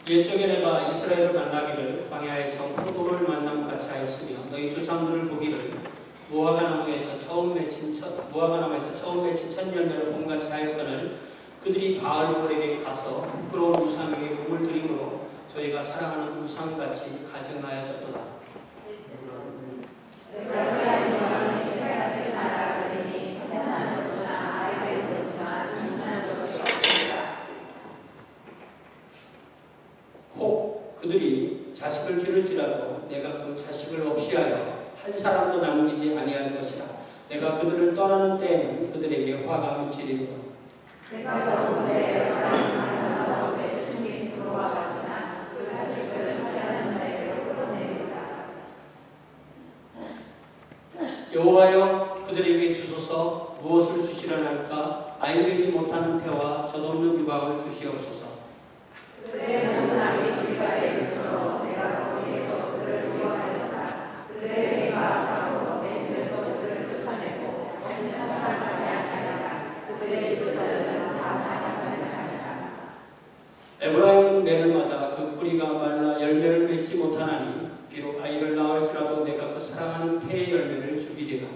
옛적에 내가 이스라엘을 만나기를 광야에서 포도를 만남 같이 하였으며 너희 조상들을 보기를 무화과나무에서 처음 맺힌 첫 열매를 봄같이 하였거늘 그들이 바알볼에게 가서 부끄러운 우상에게 몸을 드림으로 저희가 사랑하는 우상같이 가증하여졌도다. 혹 그들이 자식을 기를지라도 내가 그 자식을 없이 하여 한 사람도 남기지 아니할 것이라. 내가 그들을 떠나는 때에는 그들에게 화가 묻히리로다. 여호와여 그들에게 주소서. 무엇을 주시려할까? 알리지 못하는 태와 젖없는 유각을 주시옵소서. 에브라임은 매를 맞아 그 뿌리가 말라 열매를 맺지 못하나니 비록 아이를 낳을지라도 내가 그 사랑하는 태의 열매를 주기리라.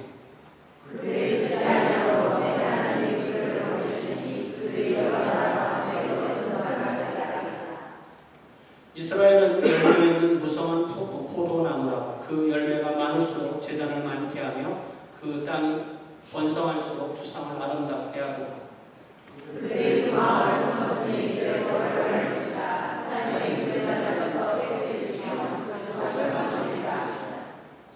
이스라엘은 열매 있는 무성한 포도나무라. 그 열매가 많을수록 재단을 많게 하며 그 땅이 번성할수록 주상을 아름답게 하고.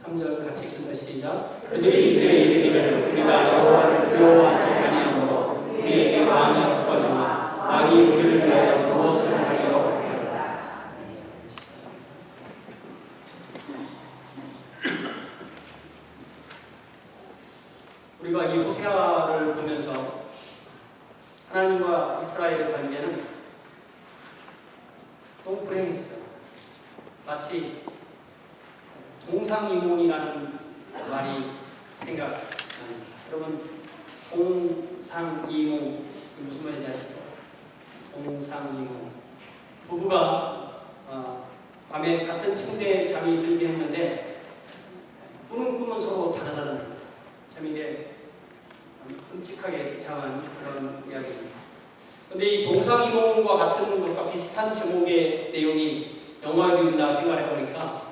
3절 같이 읽습니다. 시작. 그들이 이제 이르기를 우리가 여호와를 두려워하지 아니하므로 우리에게 왕이 없거니와 왕이 우리를 위하여 무엇을 하리요 하였다. 우리가 이 호세아를 보면서 하나님과 이스라엘의 관계는 너무 불행했어요. 마치 동상이몽이라는 말이 생각납니다. 여러분, 동상이몽 무슨 말인지 아시죠? 동상이몽. 부부가 밤에 같은 침대에 잠이 들게 했는데 꾸는 꿈은 서로 다르다는 겁니다. 참 이게 끔찍하게 비참한 그런 이야기입니다. 그런데 이 동상이몽과 같은 것과 비슷한 제목의 내용이 영화를 있나 생각해보니까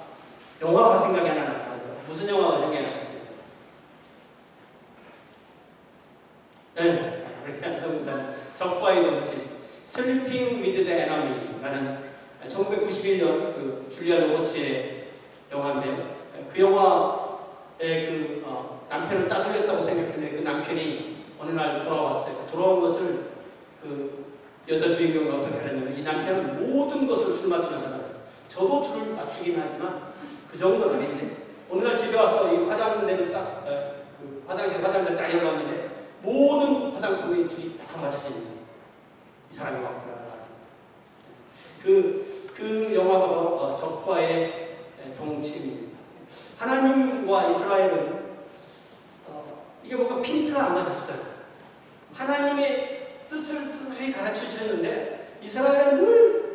영화가 생각이 하나 났더라고요. 무슨 영화가 생각이 났어요? 네, 우리 한성사 적과의 법칙, Sleeping with the Enemy라는 1991년 그 줄리아 로버츠의 영화인데요. 그 영화의 남편을 따돌렸다고 생각했는데 그 남편이 어느 날 돌아왔어요. 돌아온 것을 그 여자 주인공이 어떻게 하냐면 이 남편은 모든 것을 술 맞추는 사람이에요. 저도 술을 맞추긴 하지만 그 정도는 아닌데 어느 날 집에 와서 이 화장대를 화장실 화장대를 딱 열어봤는데 모든 화장품이 줄이 다 맞춰져 있는 거예요. 이 사람이 왔구나. 그 영화가 바로 적과의 동침입니다. 하나님과 이스라엘은 이게 뭔가 핀트가 안 맞았어요. 하나님의 뜻을 분명히 가르쳐 주셨는데 이스라엘은 늘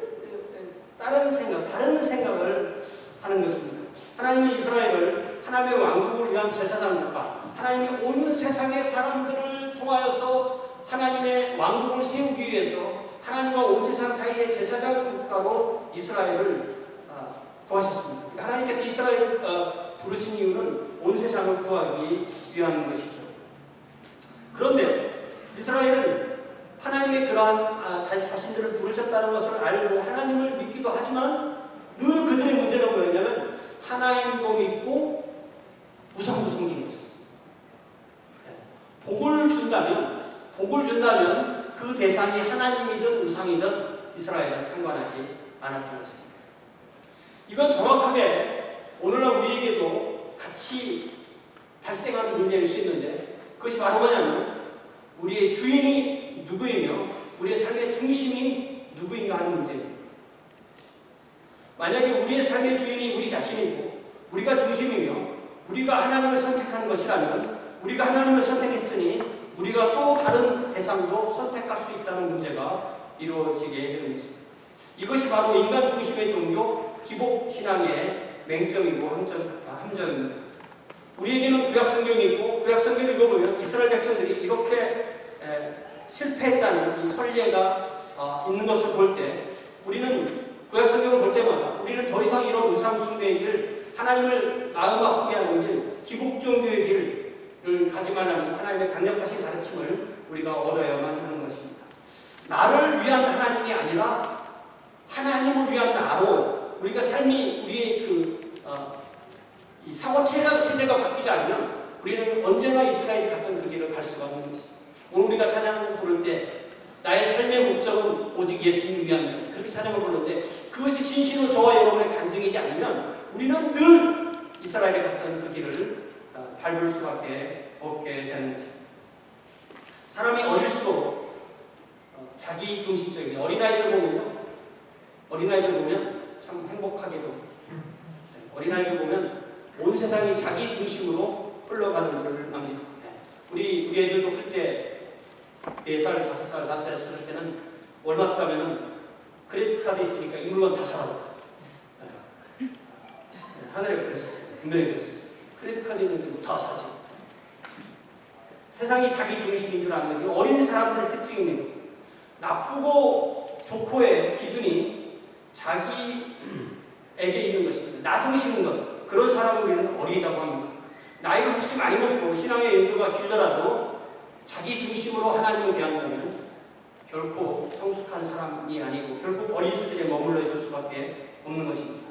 다른 생각을 하는 것입니다. 하나님이 이스라엘을 하나님의 왕국을 위한 제사장국가, 하나님이 온 세상의 사람들을 통하여서 하나님의 왕국을 세우기 위해서 하나님과 온 세상 사이의 제사장 국가로 이스라엘을 구하셨습니다. 그러니까 하나님께서 이스라엘을 부르신 이유는 온 세상을 구하기 위한 것이죠. 그런데 이스라엘은 하나님의 그러한 자신들을 부르셨다는 것을 알고 하나님을 믿기도 하지만 늘 그들의 문제는 뭐였냐면 하나님도 믿고 우상도 섬기는 것이었어요. 복을 준다면 그 대상이 하나님이든 우상이든 이스라엘은 상관하지 않았던 것입니다. 이건 정확하게 오늘날 우리에게도 같이 발생하는 문제일 수 있는데 그것이 바로 뭐냐면 우리의 주인이 누구이며 우리의 삶의 중심이 누구인가 하는 문제입니다. 만약에 우리의 삶의 주인이 우리 자신이고 우리가 중심이며 우리가 하나님을 선택한 것이라면 우리가 하나님을 선택했으니 우리가 또 다른 대상도 선택할 수 있다는 문제가 이루어지게 되는 것입니다. 이것이 바로 인간 중심의 종교, 기복 신앙의 맹점이고 함정입니다. 우리에게는 구약 성경이 있고 구약 성경을 읽어보면 이스라엘 백성들이 이렇게 실패했다는 이 선례가 있는 것을 볼 때 우리는 구약 성경을 볼 때마다 우리는 더 이상 이런 우상 숭배의 길, 하나님을 마음 아프게 하는 길, 기복 종교의 길을 가지 말라는 하나님의 강력하신 가르침을 우리가 얻어야만 하는 것입니다. 나를 위한 하나님이 아니라 하나님을 위한 나로 우리가 삶이 우리의 이 사고 체제가 바뀌지 않으면 우리는 언제나 이스라엘이 갔던 그 길을 갈 수가 없는 것입니다. 오늘 우리가 찬양을 부를 때 나의 삶의 목적은 오직 예수님을 위한 것, 그렇게 찬양을 부르는데 그것이 진실로 저와 여러분의 간증이지 않으면 우리는 늘 이스라엘이 갔던 그 길을 밟을 수밖에 없게 되는 것입니다. 사람이 어릴수록 자기 중심적인 어린아이들 보면 참 행복하게도 어린아이들 보면 온 세상이 자기 중심으로 흘러가는 줄 압니다. 우리 애들도 그때 4살, 5살, 5살 했을 때는 월마트 가면은 크레딧 카드 있으니까 이 물건 다 사라고. 하늘에 그랬었어요. 분명히 그랬었어요. 크레딧 카드 있는 거 다 사지. 세상이 자기 중심인 줄 아는 게 어린 사람들의 특징입니다. 나쁘고 좋고의 기준이 자기에게 있는 것입니다. 나 중심인 것. 그런 사람을 우리는 어리다고 합니다. 나이가 혹시 많이 먹고 신앙의 연주가 길더라도 자기 중심으로 하나님을 대한다면 결코 성숙한 사람이 아니고 결국 어린 시절에 머물러 있을 수밖에 없는 것입니다.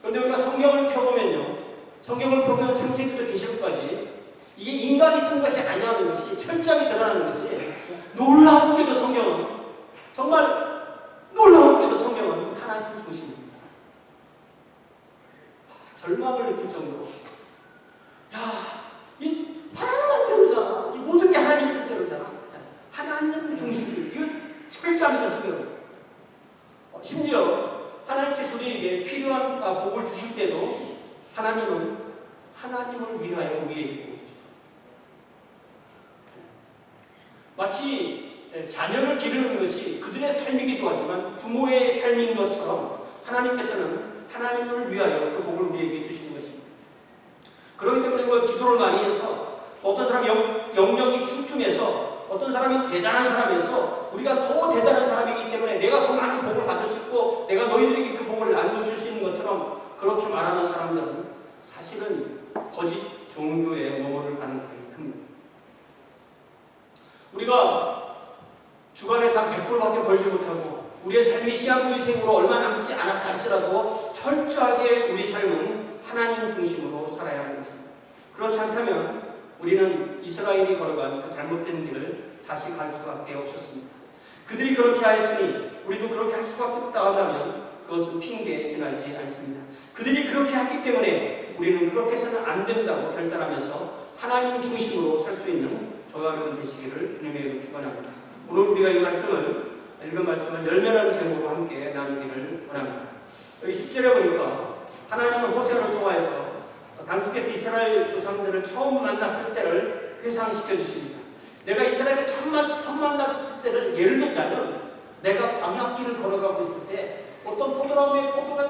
그런데 우리가 성경을 펴보면 창세기부터 계시록까지 이게 인간이 쓴 것이 아니라는 것이 철저하게 드러나는 것이 놀라운게도 성경은 정말 놀라운게도 성경은 하나님 중심입니다. 절망을 느낄 정도로 이 하나님만 대로잖아. 이 모든 게 하나님 뜻대로잖아. 하나님 중심주의. 이거 철저합니다, 성경은. 심지어 하나님께서 우리에게 필요한 복을 주실 때도 하나님은 하나님을 위하여 위에 있고 마치 자녀를 기르는 것이 그들의 삶이기도 하지만 부모의 삶인 것처럼 하나님께서는 하나님을 위하여 그 복을 우리에게 주시는 것입니다. 그렇기 때문에 뭐 기도를 많이 해서 어떤 사람이 영역이 춤춤해서 어떤 사람이 대단한 사람에서 우리가 더 대단한 사람이기 때문에 내가 더 많은 복을 받을 수 있고 내가 너희들에게 그 복을 나눠줄 수 있는 것처럼 그렇게 말하는 사람들은 사실은 거짓 종교에 머무를 가능성이 큽니다. 우리가 주간에 단 100불밖에 벌지 못하고 우리의 삶이 시한부위생으로 얼마 남지 않았다 할지라도 철저하게 우리 삶은 하나님 중심으로 살아야 하는 것입니다. 그렇지 않다면 우리는 이스라엘이 걸어간 그 잘못된 길을 다시 갈 수밖에 없었습니다. 그들이 그렇게 하였으니 우리도 그렇게 할 수밖에 없다 한다면 그것은 핑계에 지나지 않습니다. 그들이 그렇게 했기 때문에 우리는 그렇게 해서는 안 된다고 결단하면서 하나님 중심으로 살 수 있는 저와 여러분 되시기를 주님의 이름으로 축원합니다. 오늘 우리가 이 읽은 말씀을 열매라는 제목으로 함께 나누기를 원합니다. 여기 10절에 보니까 하나님은 호세아를 통하여서 당신께서 이스라엘 조상들을 처음 만났을 때를 회상시켜 주십니다. 내가 이스라엘을 처음 만났을 때를 예를 들자면 내가 광야길을 걸어가고 있을 때 어떤 포도나무에 포도가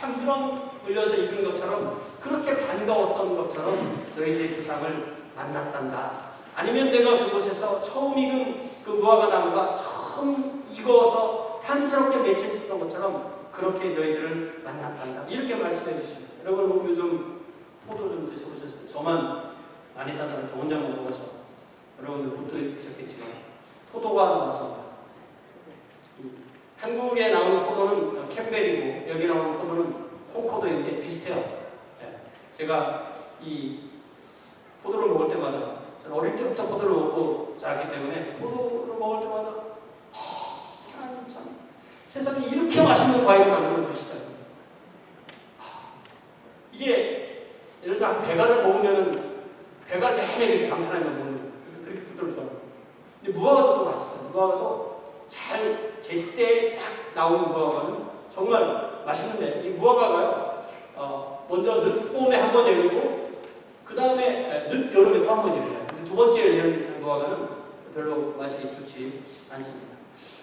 참 주렁 물려서 익은 것처럼 그렇게 반가웠던 것처럼 너희들의 조상을 만났단다. 아니면 내가 그곳에서 처음 익은 그 무화과 나무가 처음 익어서 탐스럽게 맺혔던 것처럼 그렇게 너희들을 만났단다. 이렇게 말씀해 주십니다. 여러분 요즘 포도 좀 드셔보셨어요? 저만 많이 사다가 저 혼자 먹어서 여러분들 못 드셨겠지만 포도가 나왔습니다. 한국에 나오는 포도는 캠벨이고 여기 나오는 포도는 홍포도인데 비슷해요. 제가 이 포도를 먹을 때마다 저는 어릴 때부터 포도를 먹고 자랐기 때문에 포도를 먹을 때마다 하나님 참 세상에 이렇게 맛있는 과일을 만들어 주시다니. 이게 예를 들어 한 배가를 먹으면 배가 내내 이렇게 감탄하면 먹는 그렇게 포도를 좋아합니다. 근데 무화과도 또 맛있어요. 무화과도 잘 제때 딱 나오는 무화과는 정말 맛있는데 이 무화과가요 먼저 늦봄에 한 번 열리고 그 다음에 늦여름에 또 한 번 열려요. 두 번째 열리는 무화과는 별로 맛이 좋지 않습니다.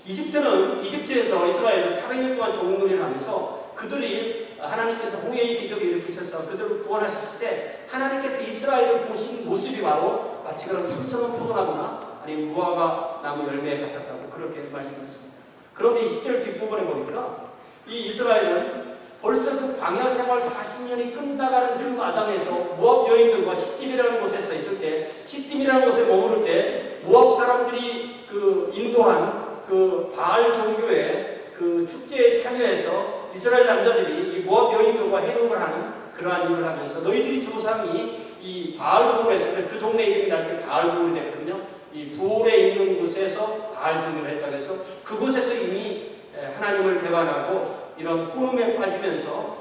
이집트에서 이스라엘을 400년 동안 종노리를 하면서 그들이 하나님께서 홍해의 기적을 일으키셔서 그들을 구원하셨을 때 하나님께서 이스라엘을 보신 모습이 바로 마치 그런 탐스러운 포도나무나 아니면 무화과 나무 열매에 같았다고 그렇게 말씀하셨습니다. 그런데 20절 뒷부분에 보니까 이 이스라엘은 벌써 그 광야 생활 40년이 끝나가는 그 마당에서 모압 여인들과 시딤이라는 곳에서 있을 때, 시딤이라는 곳에 머무를 때 모압 사람들이 그 인도한 그 바알 종교의 그 축제에 참여해서 이스라엘 남자들이 이 모압 여인들과 해롭을 하는 그러한 일을 하면서 너희들이 조상이 이 바알볼에 있을 때 그 동네 이름이 날 때 바알볼이 됐거든요. 이 부올에 있는 곳에서 바알 종교를 했다고 해서 그곳에서 이미 하나님을 배반하고 이런 호름에 빠지면서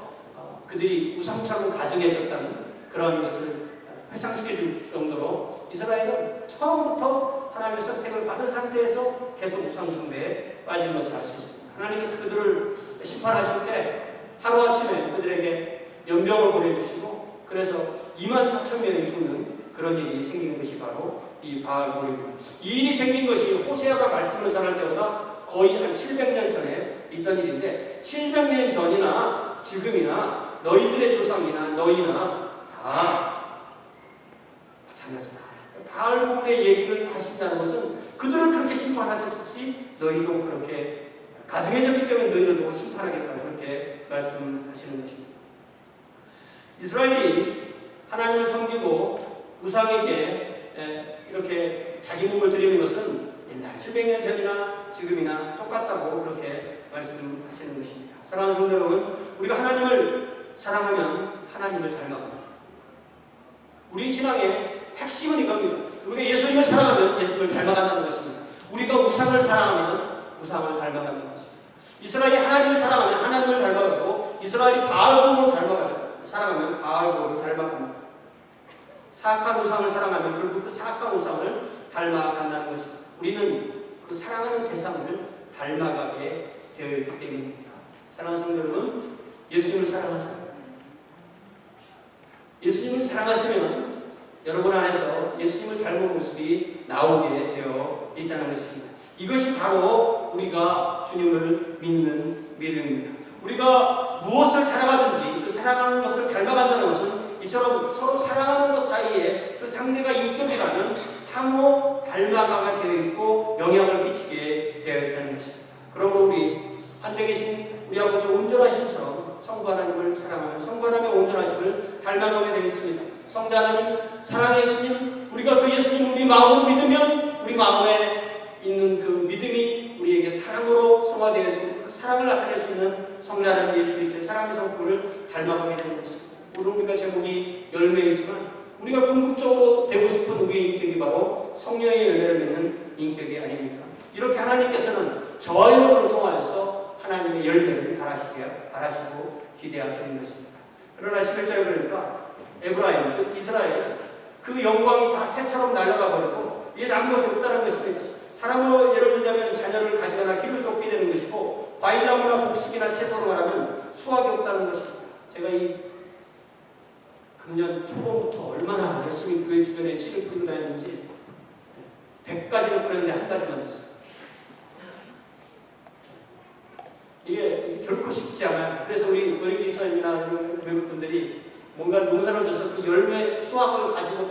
그들이 우상처럼 가증해졌다는 그런 것을 회상시켜줄 정도로 이스라엘은 처음부터 하나님의 선택을 받은 상태에서 계속 우상숭배에 빠진 것을 알 수 있습니다. 하나님께서 그들을 심판하실 때 하루아침에 그들에게 연병을 보내주시고 그래서 24,000명이 죽는 그런 일이 생기는 것이 바로 이 바알볼입니다. 이 일이 생긴 것이 호세아가 말씀을 전할 때보다 거의 한 700년 전에 있던 일인데 700년 전이나 지금이나 너희들의 조상이나 너희나 다 마찬가지다. 바알볼의 얘기를 하신다는 것은 그들을 그렇게 심판하셨듯이 너희도 그렇게 가증해졌기 때문에 너희들도 심판하겠다고 그렇게 말씀하시는 것입니다. 이스라엘이 하나님을 섬기고 우상에게 이렇게 자기 몸을 드리는 것은 옛날 700년 전이나 지금이나 똑같다고 그렇게 말씀하시는 것입니다. 사랑하는 성도 여러분, 우리가 하나님을 사랑하면 하나님을 닮아갑니다. 우리 신앙의 핵심은 이겁니다. 우리가 예수님을 사랑하면 예수님을 닮아간다는 것입니다. 우리가 우상을 사랑하면 우상을 닮아가는 것입니다. 이스라엘이 하나님을 사랑하면 하나님을 닮아가고 이스라엘이 바알볼을 사랑하면 바알볼을 닮아갑니다. 사악한 우상을 사랑하면 결국 그 사악한 우상을 닮아간다는 것입니다. 우리는 그 사랑하는 대상을 닮아가게 되어 있기 때문입니다. 사랑하는 성도 여러분, 예수님을 사랑하세요. 예수님을 사랑하시면 여러분 안에서 예수님을 닮은 모습이 나오게 되어 있다는 것입니다. 이것이 바로 우리가 주님을 믿는 믿음입니다. 우리가 무엇을 사랑하든지 그 사랑하는 것을 닮아간다는 것은 이처럼 서로 사랑하는 것 사이에 그 상대가 인격이라는 상호 닮아가게 되어 있고 영향을 끼치게 되어 있다는 것입니다. 그러므로 우리 하늘에 계신 우리 아버지 온전하심처럼 성부 하나님을 사랑하는 성부 하나님의 온전하심을 닮아가게 되어 있습니다. 성자 하나님, 사랑의 예수님, 우리가 그 예수님 우리 마음으로 믿으면 우리 마음에 있는 그 믿음이 우리에게 사랑으로 성화되어서 그 사랑을 나타낼 수 있는 성자 하나님 예수 그리스도의 사랑의 성품을 닮아가게 되는 것입니다. 물론 우리가 제목이 열매이지만 우리가 궁극적으로 되고 싶은 우리의 인격이 바로 성령의 열매를 맺는 인격이 아닙니까? 이렇게 하나님께서는 저와 여러분을 통하여서 하나님의 열매를 바라시고 기대하시는 것입니다. 그러나 11절에 보니까 에브라임, 즉 이스라엘 그 영광이 다 새처럼 날아가 버리고 이게 남은 것이 없다는 것입니다. 사람으로 예를 들자면 자녀를 가지거나 기를 쏟게 되는 것이고 과일나무나 곡식이나 채소로 말하면 수확이 없다는 것입니다. 제가 이 금년 초반부터 얼마나 열심히 교회 주변에 씨를 뿌리고 다녔는지 100가지를 뿌렸는데 한 가지만 됐어요. 이게 결코 쉽지 않아요. 그래서 우리 어린이집사님이나 외국 분들이 뭔가 농사를 져서 그 열매 수확을 가지고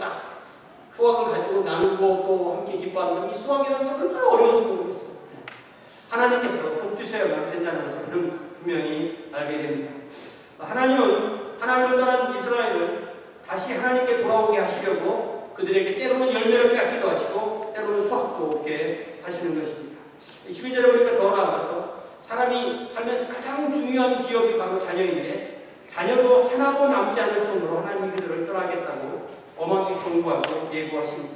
수확을 가지고 나누고 또 함께 기뻐하는 이 수확이라는 게 얼마나 어려운지 모르겠어요. 하나님께서 복 주셔야만 된다는 것을 분명히 알게 됩니다. 하나님을 떠난 이스라엘을 다시 하나님께 돌아오게 하시려고 그들에게 때로는 열매를 뺏기도 하시고 때로는 수확도 없게 하시는 것입니다. 12절에 보니까 더 나아가서 사람이 살면서 가장 중요한 기업이 바로 자녀인데 자녀도 하나도 남지 않을 정도로 하나님이 그들을 떠나겠다고 엄하게 경고하고 예고하십니다.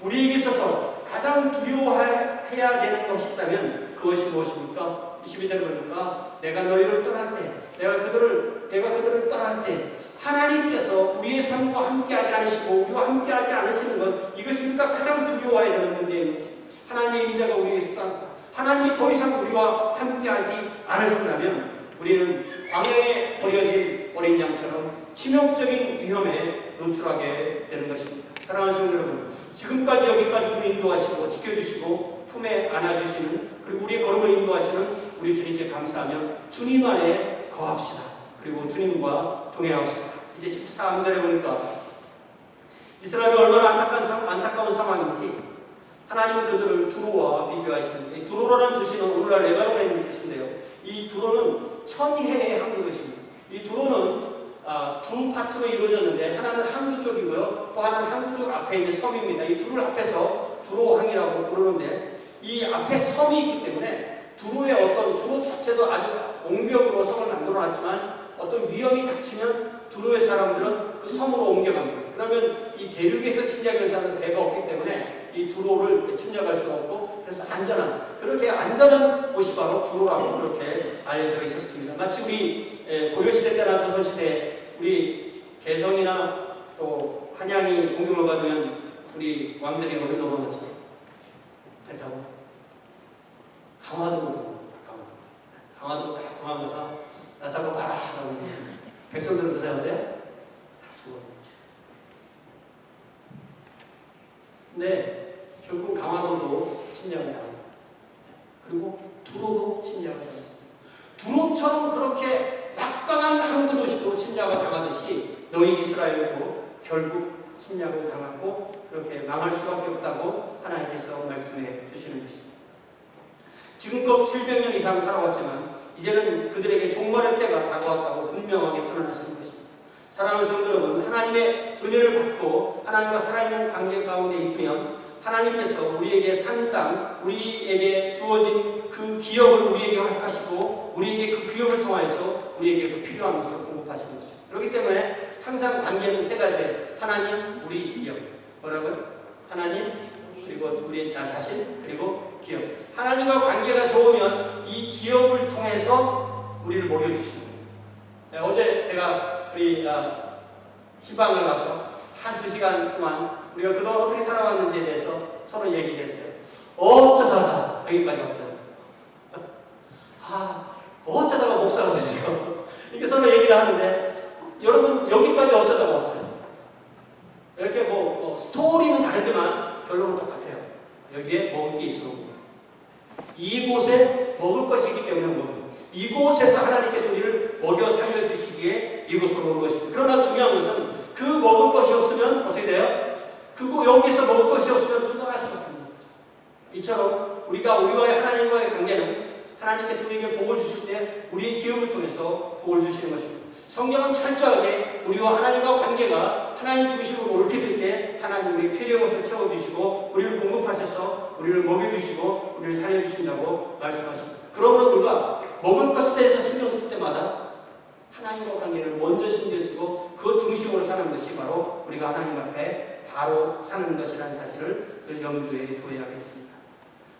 우리에게 있어서 가장 두려워해야 되는 것이 있다면 그것이 무엇입니까? 22절에 보니까 내가 너희를 떠날 때, 내가 그들을 떠날 때 하나님께서 우리의 삶과 함께하지 않으시고 우리와 함께하지 않으시는 것, 이것이 우리가 가장 두려워해야 되는 문제입니다. 하나님의 인자가 우리에게서 떠났다. 하나님이 더 이상 우리와 함께하지 않으신다면 우리는 광야에 버려진 어린 양처럼 치명적인 위험에 노출하게 되는 것입니다. 사랑하는 성도 여러분, 지금까지 여기까지 우리 인도하시고 지켜주시고 품에 안아주시는, 그리고 우리의 걸음을 인도하시는 우리 주님께 감사하며 주님 안에 거합시다. 그리고 주님과 동행합시다. 이제 13절에 보니까 이스라엘이 얼마나 안타까운 상황인지 하나님은 그들을 두로와 비교하시는, 이 두로라는 도시는 오늘날 레바논에 있는 도시인데요. 이 두로는 1000해의 항구 도시입니다. 이 두로는 두 파트로 이루어졌는데 하나는 항구 쪽이고요. 또 하나는 항구 쪽 앞에 있는 섬입니다. 이 둘을 합해서 두로항이라고 부르는데 이 앞에 섬이 있기 때문에 두로 자체도 아주 옹벽으로 섬을 만들어놨지만 어떤 위험이 닥치면 두로의 사람들은 그 섬으로 옮겨갑니다. 그러면 이 대륙에서 침략을 사는 배가 없기 때문에 이 두로를 침략할 수 없고, 그래서 그렇게 안전한 곳이 바로 두로라고 그렇게 알려져 있었습니다. 마치 우리 고려시대 때나 조선시대 우리 개성이나 또 한양이 공격을 받으면 우리 왕들이 어디 넘어갔죠? 배 타고 강화도 딱 도망가서 나 잡아 봐라 하고 백성들은 그 사람인데 다 죽었죠. 근데 결국 강화도도 침략을 당합니다. 그리고 두로도 침략을 당했습니다. 두로처럼 그렇게 막강한 항구 도시도 침략을 당하듯이 너희 이스라엘도 결국 침략을 당하고 그렇게 망할 수밖에 없다고 하나님께서 말씀해 주시는 것입니다. 지금껏 700년 이상 살아왔지만 이제는 그들에게 종말의 때가 다가왔다고 분명하게 선언하시는 것입니다. 사랑하는 성도 여러분, 하나님의 은혜를 받고 하나님과 살아있는 관계 가운데 있으면 하나님께서 우리에게 산 땅, 우리에게 주어진 그 기업을 우리에게 허락하시고 우리에게 그 기업을 통하여서 우리에게 그 필요한 것을 공급하시는 것입니다. 그렇기 때문에 항상 관계는 세 가지. 하나님, 우리 기업. 뭐라고요? 하나님, 그리고 우리 나 자신, 그리고 기업. 하나님과 관계가 좋으면 이 기업을 통해서 우리를 먹여주시는 거예요. 어제 제가 우리 시방을 가서 한 2시간 동안 우리가 그동안 어떻게 살아왔는지에 대해서 서로 얘기했어요. 어쩌다가 여기까지 왔어요. 어쩌다가 목사가 됐어요. 이렇게 서로 얘기를 하는데 여러분 여기까지 어쩌다가 왔어요. 이렇게 스토리는 다르지만 결론은 똑같아요. 여기에 먹을 게 있어. 이곳에 먹을 것이 있기 때문에 먹어요. 이곳에서 하나님께서 우리를 먹여 살려주시기에 이곳으로 온 것입니다. 그러나 중요한 것은 그 먹을 것이 없으면 어떻게 돼요? 여기서 먹을 것이 없으면 또 떠날 수밖에 없는 거죠. 이처럼 우리와의 하나님과의 관계는 하나님께서 우리에게 복을 주실 때 우리의 기업을 통해서 복을 주시는 것입니다. 성경은 철저하게 우리와 하나님과 관계가 하나님 중심으로 옳게 될 때 하나님 우리의 필요한 것을 채워주시고 우리를 공급하셔서 우리를 먹여주시고 우리를 살려주신다고 말씀하십니다. 그러므로 우리가 먹을 것에 대해서 신경 쓸 때마다 하나님과 관계를 먼저 신경 쓰고 그 중심으로 사는 것이 바로 우리가 하나님 앞에 바로 사는 것이라는 사실을 염두에 두어야겠습니다.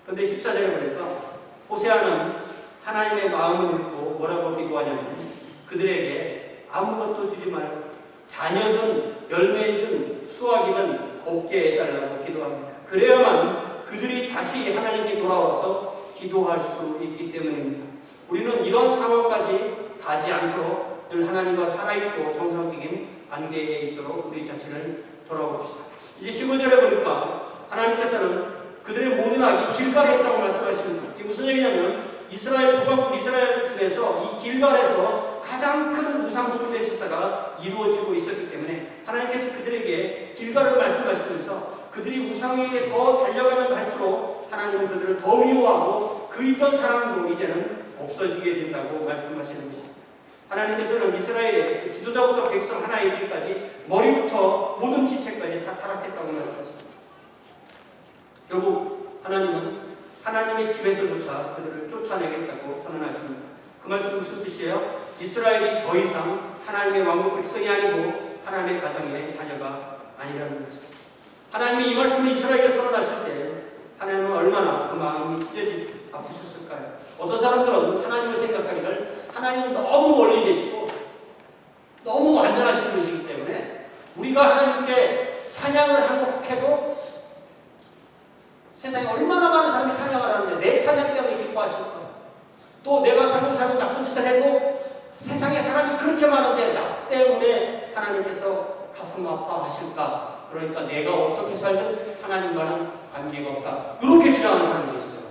그런데 14절에 보니까 호세아는 하나님의 마음을 듣고 뭐라고 기도하냐면 그들에게 아무것도 주지 말고 자녀든 열매이든 수확이든 곱게 해달라고 기도합니다. 그래야만 그들이 다시 하나님께 돌아와서 기도할 수 있기 때문입니다. 우리는 이런 상황까지 가지 않도록 늘 하나님과 살아있고 정상적인 관계에 있도록 우리 자신을 돌아봅시다. 이제 15절에 보니까 하나님께서는 그들의 모든 악이 길갈에 있다고 말씀하십니다. 이게 무슨 얘기냐면 이스라엘 중에서 이 길갈에서 가장 큰 우상숭배 제사가 이루어지고 있었기 때문에 하나님께서 그들에게 길갈을 말씀하시면서 그들이 우상에게 더 달려가면 갈수록 하나님은 그들을 더 미워하고 그 있던 사랑도 이제는 없어지게 된다고 말씀하시는 것입니다. 하나님께서는 이스라엘의 지도자부터 백성 하나에 이르기까지 머리부터 모든 지체까지 다 타락했다고 말씀하십니다. 결국 하나님은 하나님의 집에서조차 그들을 쫓아내겠다고 선언하십니다. 그 말씀은 무슨 뜻이에요? 이스라엘이 더 이상 하나님의 왕국 백성이 아니고 하나님의 가정의 자녀가 아니라는 거죠. 하나님이 이 말씀을 이스라엘에 선언하실 때 하나님은 얼마나 그 마음이 찢어지고 아프셨을까요? 어떤 사람들은 하나님을 생각하기를 하나님은 너무 멀리 계시고 너무 완전하신 분이시기 때문에 우리가 하나님께 찬양을 하고 해도 세상에 얼마나 많은 사람이 찬양을 하는데 내 찬양 때문에 기뻐하실까? 또 내가 살고 나쁜 짓을 해도 세상에 사람이 그렇게 많은데 나 때문에 하나님께서 가슴 아파하실까? 그러니까 내가 어떻게 살든 하나님과는 관계가 없다. 이렇게 주장하는 사람들이 있어요.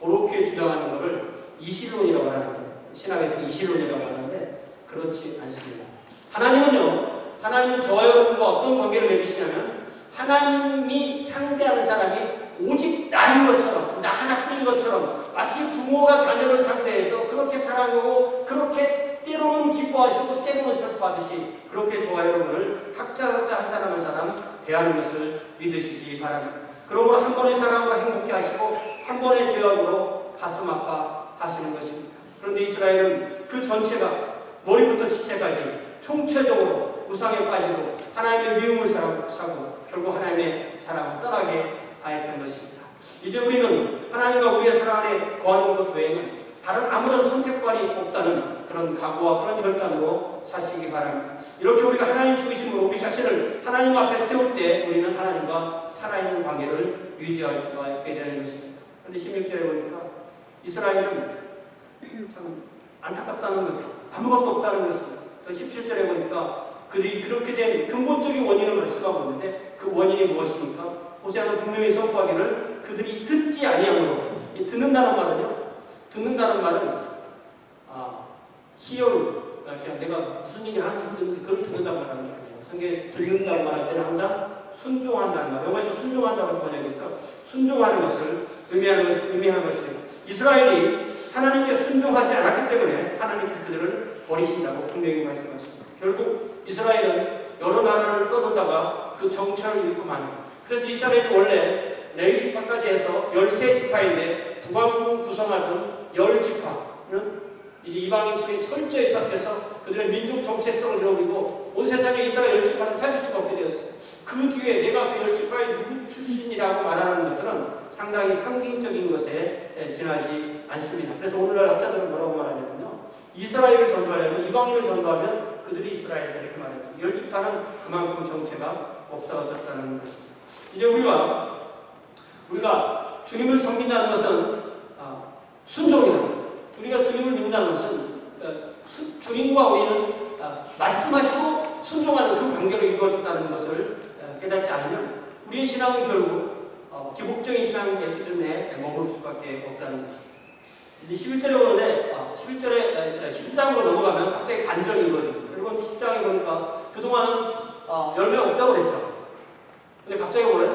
그렇게 주장하는 것을 이신론이라고 하는데, 신학에서 이신론이라고 하는데 그렇지 않습니다. 하나님은요, 하나님 저와 여러분과 어떤 관계를 맺으시냐면 하나님이 상대하는 사람이 오직 나인 것처럼, 나 하나뿐인 것처럼, 마치 부모가 자녀를 상대해서 그렇게 사랑하고 그렇게 때로는 기뻐하시고 때로는 슬퍼하듯이 그렇게 저와 여러분을 각자 한 사람 한 사람 대하는 것을 믿으시기 바랍니다. 그러므로 한 번의 사랑으로 행복해 하시고 한 번의 죄악으로 가슴 아파하시는 것입니다. 그런데 이스라엘은 그 전체가 머리부터 지체까지 총체적으로 우상에 빠지고 하나님의 미움을 사고 결국 하나님의 사랑을 떠나게 하였던 것입니다. 이제 우리는 하나님과 우리의 사랑 안에 거하는 것 외에는 다른 아무런 선택권이 없다는 그런 각오와 그런 결단으로 사시기 바랍니다. 이렇게 우리가 하나님 중심으로 우리 자신을 하나님 앞에 세울 때 우리는 하나님과 살아있는 관계를 유지할 수가 있게 되는 것입니다. 그런데 16절에 보니까 이스라엘은 참 안타깝다는 거죠. 아무것도 없다는 것입니다. 또 17절에 보니까 그들이 그렇게 된 근본적인 원인을 말씀하고 있는데 그 원인이 무엇입니까? 호세아는 분명히 선포하기를 그들이 듣지 아니함으로. 듣는다는 말은 hear, 그냥 내가 무슨 얘기를 하는지 듣는데 그걸 듣는다고 말하는 게 아니에요. 성경에 듣는다고 말할 때는 항상 순종한다는 말. 영어에서 순종한다고 번역했죠. 순종하는 것을 의미하는 것입니다. 이스라엘이 하나님께 순종하지 않았기 때문에 하나님께서 그들을 버리신다고 분명히 말씀하십니다. 결국 이스라엘은 여러 나라를 떠돌다가 그 정체를 잃고 마는. 그래서 이스라엘이 원래 레위지파까지 해서 13지파인데 북왕국 구성하던 10지파는 이방인 속에 철저히 섞여서 그들의 민족 정체성을 잃어버리고 온 세상에 이스라엘 10지파는 찾을 수가 없게 되었어요. 그 뒤에 내가 그 10지파의 누구 출신이라고 말하는 것들은 상당히 상징적인 것에 지나지 않습니다. 그래서 오늘날 학자들은 뭐라고 말하냐면요. 이스라엘을 전도하려면, 이방인을 전도하면 그들이 이스라엘이다 이렇게 말했죠. 10지파는 그만큼 정체가 없어졌다는 것입니다. 이제 우리가 주님을 섬긴다는 것은 순종이다. 우리가 주님을 믿는다는 것은 주님과 우리는 말씀하시고 순종하는 그 관계로 이루어졌다는 것을 깨닫지 않으면 우리의 신앙은 결국 기복적인 신앙 예수님에 머물 수밖에 없다는 것입니다. 이제 11절에 오는데 10장으로 넘어가면 갑자기 반전이 이루어집니다. 여러분 10장에 보니까 그동안은 열매가 없다고 그랬죠. 근데 갑자기 뭐래요?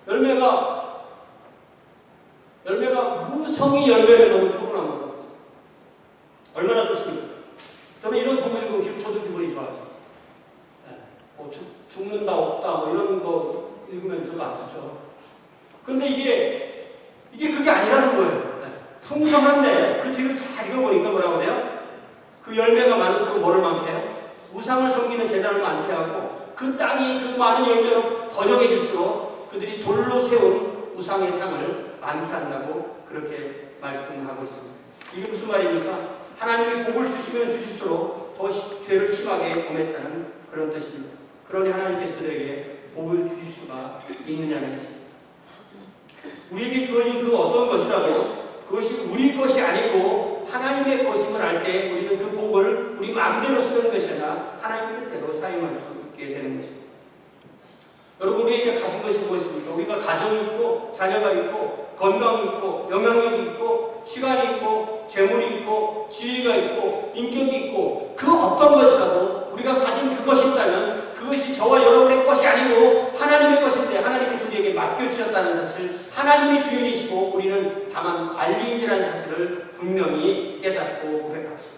열매가 무성히 열매를 너무 표현한 거예요. 얼마나 좋습니까? 저는 이런 부분을 보면 저도 기분이 좋아요. 죽는다, 없다, 뭐 이런 거 읽으면 저도 안 좋죠. 그런데 이게 그게 아니라는 거예요. 풍성한데 그 뒤를 다 읽어보니까 뭐라고 해요? 그 열매가 많을수록 뭐를 많게 해요? 우상을 섬기는 제단을 많게 하고 그 땅이 그 많은 열매로 번영해질수록 그들이 돌로 세운 우상의 상을 많게 한다고 그렇게 말씀하고 있습니다. 이게 무슨 말입니까? 하나님이 복을 주시면 주실수록 더 죄를 심하게 범했다는 그런 뜻입니다. 그러니 하나님께서 그들에게 복을 주실 수가 있느냐는 것입니다. 우리에게 주어진 그 어떤 것이라도 그것이 우리 것이 아니고 하나님의 것임을 알 때 우리는 그 복을 우리 마음대로 쓰는 것이 아니라 하나님 뜻대로 사용할 수 있게 되는 것입니다. 여러분 우리에게 가진 것이 무엇입니까? 우리가 가정이 있고 자녀가 있고 건강이 있고 영향력이 있고 시간이 있고 재물이 있고 지위가 있고 인격이 있고 그 어떤 것이라도 우리가 가진 그것이 있다면 그것이 저와 여러분의 것이 아니고 하나님의 것인데 하나님께서 우리에게 맡겨주셨다는 사실, 하나님이 주인이시고 우리는 다만 관리인이라는 사실을 분명히 깨닫고 고백합시다.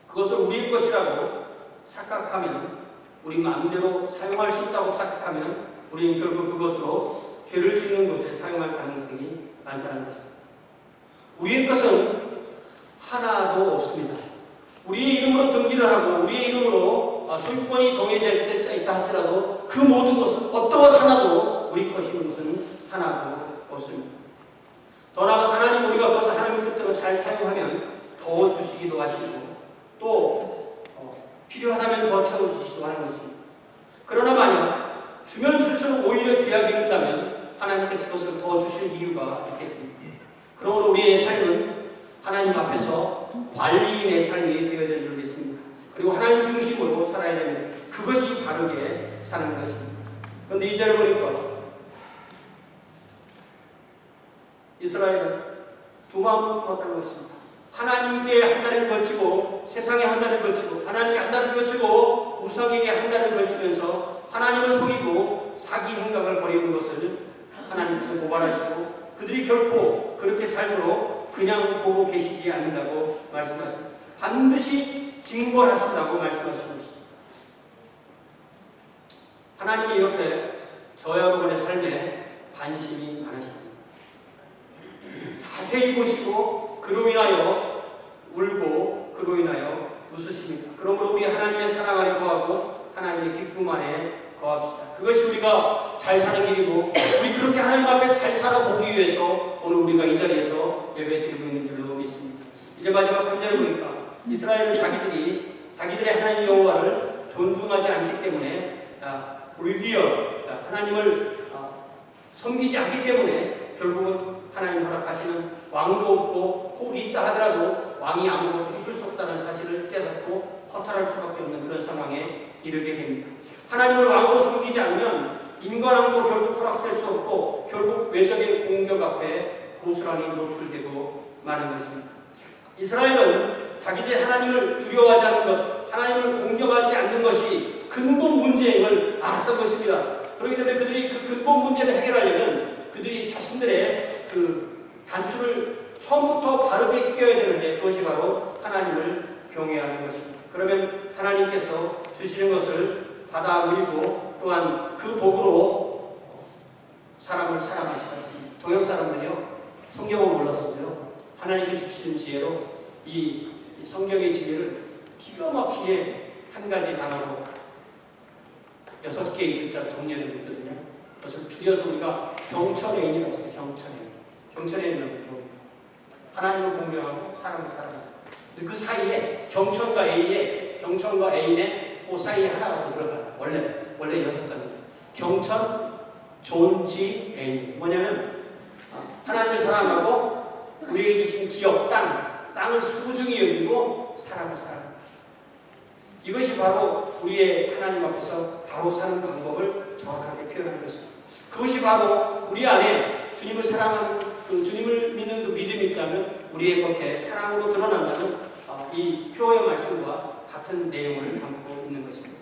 그것을 우리의 것이라고 착각하면, 우리 마음대로 사용할 수 있다고 착각하면 우리는 결국 그것으로 죄를 짓는 곳에 사용할 가능성이 많다는 것입니다. 우리의 것은 하나도 없습니다. 우리의 이름으로 등기를 하고 우리의 이름으로 소유권이 정해져 있다 할지라도 그 모든 것은 어떤 것 하나도 우리 것인 것은 하나도 없습니다. 더 나아가 하나님, 우리가 그것을 하나님 뜻대로 잘 사용하면 더 주시기도 하시고 또 필요하다면 더 채워주시기도 하는 것입니다. 그러나 만약 주면 줄수록 오히려 죄악이 있다면 하나님께서 그것을 더 주실 이유가 있겠습니다. 그러므로 우리의 삶은 하나님 앞에서 관리인의 삶이 되어야 될 줄 믿습니다. 그리고 하나님 중심으로 살아야 됩니다. 그것이 바르게 사는 것입니다. 그런데 이제를 보니까 이스라엘은 두 마음을 품었다는 것입니다. 하나님께 한 달을 걸치고 세상에 한 달을 걸치고 하나님께 한 달을 걸치고 우상에게 한 달을 걸치면서 하나님을 속이고 사기 행각을 벌이는 것을 하나님께서 고발하시고 그들이 결코 그렇게 살도록 그냥 보고 계시지 않는다고 말씀하십니다. 반드시 징벌하신다고 말씀하십니다. 하나님이 이렇게 저 여러분의 삶에 관심이 많으십니다. 자세히 보시고 그로 인하여 울고 그로 인하여 웃으십니다. 그러므로 우리 하나님의 사랑 안에 거하고 하나님의 기쁨 안에 거합시다. 그것이 우리가 잘 사는 길이고 우리 그렇게 하나님 앞에 잘 살아보기 위해서 오늘 우리가 이 자리에서 예배드리고 있는 줄로 믿습니다. 이제 마지막 3절을 보니까 이스라엘은 자기들의 하나님 여호와를 존중하지 않기 때문에 하나님을 섬기지 않기 때문에 결국은 하나님 허락하시는 왕도 없고 혹이 있다 하더라도 왕이 아무것도 해줄 수 없다는 사실을 깨닫고 허탈할 수밖에 없는 그런 상황에 이르게 됩니다. 하나님을 왕으로 섬기지 않으면 인간왕도 결국 허락될 수 없고 결국 외적인 공격 앞에 고스란히 노출되고 마는 것입니다. 이스라엘은 자기들 하나님을 두려워하지 않는 것, 하나님을 공격하지 않는 것이 근본 문제임을 알았던 것입니다. 그렇기 때문에 그들이 그 근본 문제를 해결하려면 그들이 자신들의 그 단추를 처음부터 바르게 끼워야 되는데 그것이 바로 하나님을 경외하는 것입니다. 그러면 하나님께서 주시는 것을 받아들이고 또한 그 복으로 사람을 사랑할 수가 있습니다. 동양 사람들이요 성경을 몰랐어요. 하나님께 주시는 지혜로 이 성경의 지혜를 기가 막히게 한 가지 단어로 6개의 글자 정리를 했거든요. 그것을 줄여서 우리가 경천애인이라고 했어요. 경천애인이라고 해요. 하나님을 공경하고 사람을 사랑하고 그 사이에 경천과 애인의 그 사이에 하나가 더 들어가요. 원래 6자입니다. 경천, 존지, 애인. 뭐냐면 하나님을 사랑하고 우리에게 주신 기업, 땅을 소중히 여기고 사람을 사랑합니다. 이것이 바로 우리의 하나님 앞에서 바로 사는 방법을 정확하게 표현하는 것입니다. 그것이 바로 우리 안에 주님을 사랑하는 주님을 믿는 그 믿음이 있다면 우리의 겉에 사랑으로 드러난다는 이 표의 말씀과 같은 내용을 담고 있는 것입니다.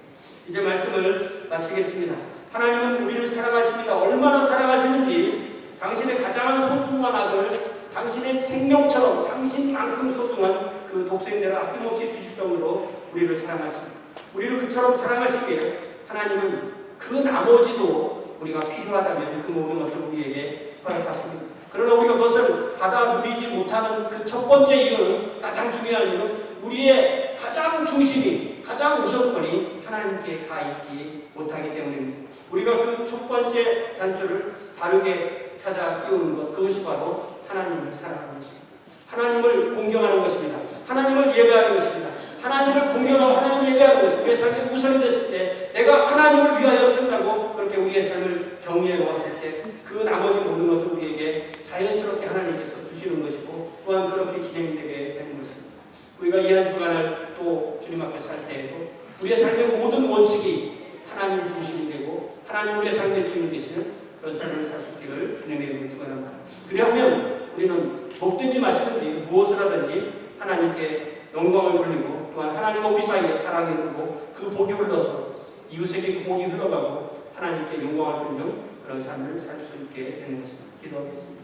이제 말씀을 마치겠습니다. 하나님은 우리를 사랑하십니다. 얼마나 사랑하시는지 당신의 가장 소중한 아들 당신의 생명처럼 당신만큼 소중한 그 독생자를 아낌없이 주실 정도로 우리를 사랑하십니다. 우리를 그처럼 사랑하시기에 하나님은 그 나머지도 우리가 필요하다면 그 모든 것을 우리에게 허락하십니다. 그러나 우리가 그것을 받아 누리지 못하는 그 첫 번째 이유는 가장 중요한 이유는 우리의 가장 중심이 가장 우선권이 하나님께 가 있지 못하기 때문입니다. 우리가 그 첫 번째 단추를 바르게 찾아 끼우는 것 그것이 바로 하나님을 사랑하는 것입니다. 하나님을 공경하는 것입니다. 하나님을 예배하는 것입니다. 하나님을 공경하고 하나님을 예배하는 것입니다. 우리의 삶이 우선이 됐을 때 내가 하나님을 위하여 산다고 그렇게 우리의 삶을 정리해 왔을 때 그 나머지 모든 것을 우리에게 자연스럽게 하나님께서 주시는 것이고 또한 그렇게 진행되게 되는 것입니다. 우리가 이 한 주간을 또 주님 앞에 살 때에도 우리의 삶의 모든 원칙이 하나님 중심이 되고 하나님 우리의 삶의 주인 되시는 그런 삶을 살 수 있기를 주님의 이름으로 축원합니다. 그리하면 우리는 복되지 마시든지 무엇을 하든지 하나님께 영광을 돌리고 또한 하나님과 우리 사이에 사랑이 흐르고 그 복이 흘러서 이웃에게 그 복이 흘러가고 하나님께 영광을 돌리는 그런 삶을 살 수 있게 되는 것입니다. 기도하겠습니다.